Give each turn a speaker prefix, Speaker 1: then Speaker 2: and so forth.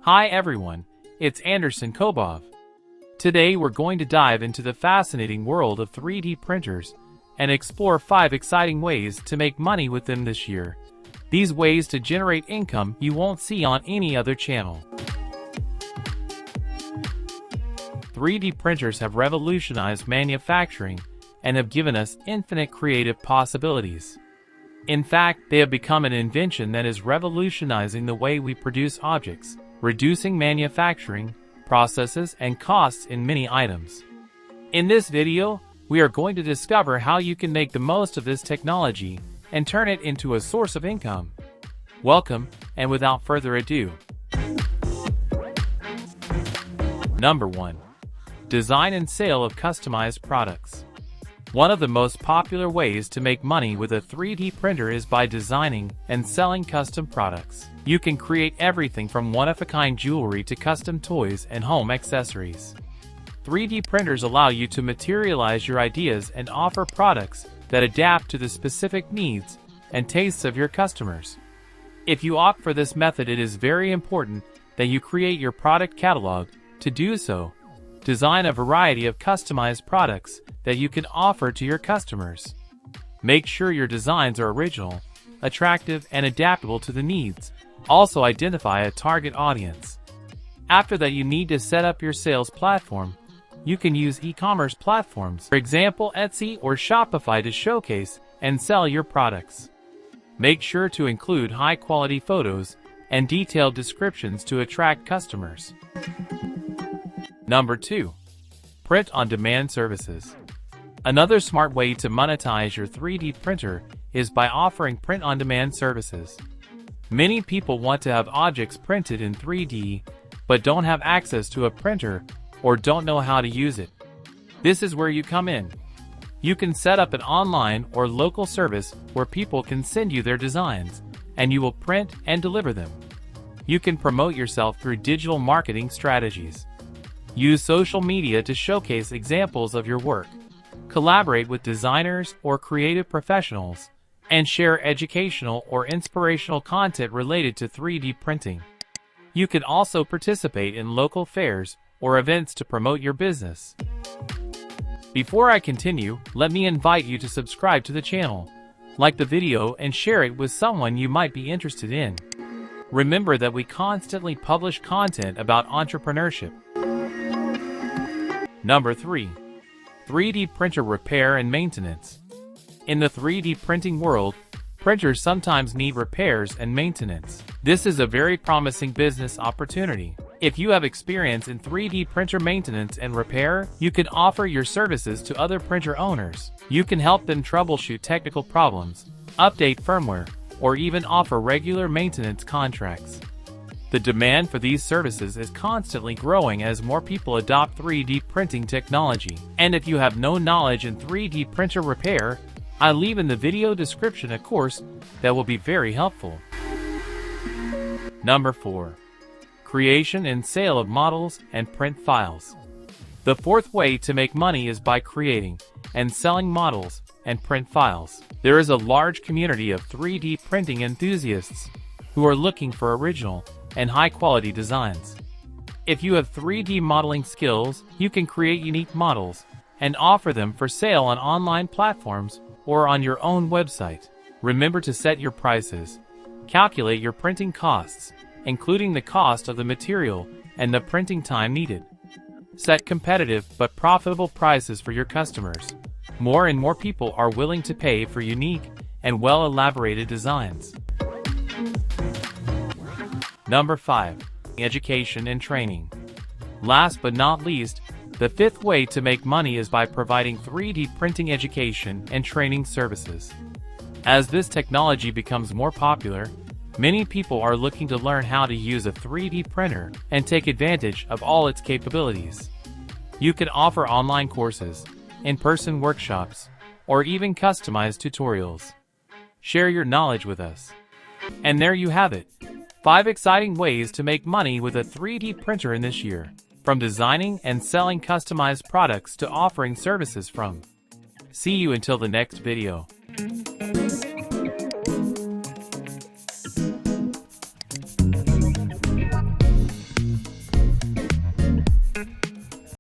Speaker 1: Hi everyone, it's Anderson Kobov. Today we're going to dive into the fascinating world of 3D printers and explore 5 exciting ways to make money with them this year. These ways to generate income you won't see on any other channel. 3D printers have revolutionized manufacturing and have given us infinite creative possibilities. In fact, they have become an invention that is revolutionizing the way we produce objects, reducing manufacturing, processes, and costs in many items. In this video, we are going to discover how you can make the most of this technology and turn it into a source of income. Welcome, and without further ado. Number 1. Design and sale of customized products. One of the most popular ways to make money with a 3D printer is by designing and selling custom products. You can create everything from one-of-a-kind jewelry to custom toys and home accessories. 3D printers allow you to materialize your ideas and offer products that adapt to the specific needs and tastes of your customers. If you opt for this method, it is very important that you create your product catalog. To do so, design a variety of customized products that you can offer to your customers. Make sure your designs are original, attractive, and adaptable to the needs. Also identify a target audience. After that, you need to set up your sales platform. You can use e-commerce platforms, for example Etsy or Shopify, to showcase and sell your products. Make sure to include high-quality photos and detailed descriptions to attract customers. Number 2. Print-on-demand services. Another smart way to monetize your 3D printer is by offering print-on-demand services. Many people want to have objects printed in 3D, but don't have access to a printer or don't know how to use it. This is where you come in. You can set up an online or local service where people can send you their designs, and you will print and deliver them. You can promote yourself through digital marketing strategies. Use social media to showcase examples of your work. Collaborate with designers or creative professionals, and share educational or inspirational content related to 3D printing. You can also participate in local fairs or events to promote your business. Before I continue, let me invite you to subscribe to the channel, like the video, and share it with someone you might be interested in. Remember that we constantly publish content about entrepreneurship. Number 3. 3D printer repair and maintenance. In the 3D printing world, printers sometimes need repairs and maintenance. This is a very promising business opportunity. If you have experience in 3D printer maintenance and repair, you can offer your services to other printer owners. You can help them troubleshoot technical problems, update firmware, or even offer regular maintenance contracts. The demand for these services is constantly growing as more people adopt 3D printing technology. And if you have no knowledge in 3D printer repair, I'll leave in the video description a course that will be very helpful. Number 4. Creation and sale of models and print files. The fourth way to make money is by creating and selling models and print files. There is a large community of 3D printing enthusiasts who are looking for original and high-quality designs. If you have 3D modeling skills, you can create unique models and offer them for sale on online platforms or on your own website. Remember to set your prices. Calculate your printing costs, including the cost of the material and the printing time needed. Set competitive but profitable prices for your customers. More and more people are willing to pay for unique and well-elaborated designs. Number 5. Education and training. Last but not least, the fifth way to make money is by providing 3D printing education and training services. As this technology becomes more popular, many people are looking to learn how to use a 3D printer and take advantage of all its capabilities. You can offer online courses, in-person workshops, or even customized tutorials. Share your knowledge with us. And there you have it. 5 exciting ways to make money with a 3D printer in this year. From designing and selling customized products to offering services from. See you until the next video.